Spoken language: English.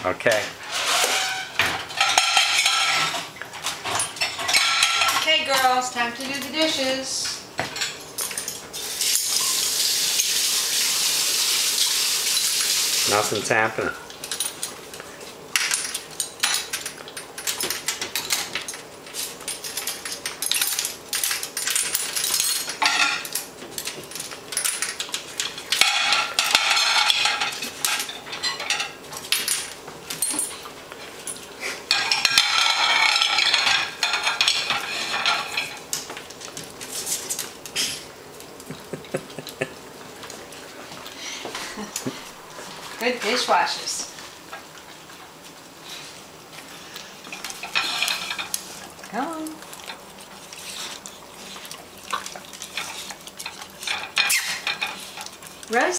Okay. Okay, girls, time to do the dishes. Nothing's happening. Good dishwashers. Come on. Rose.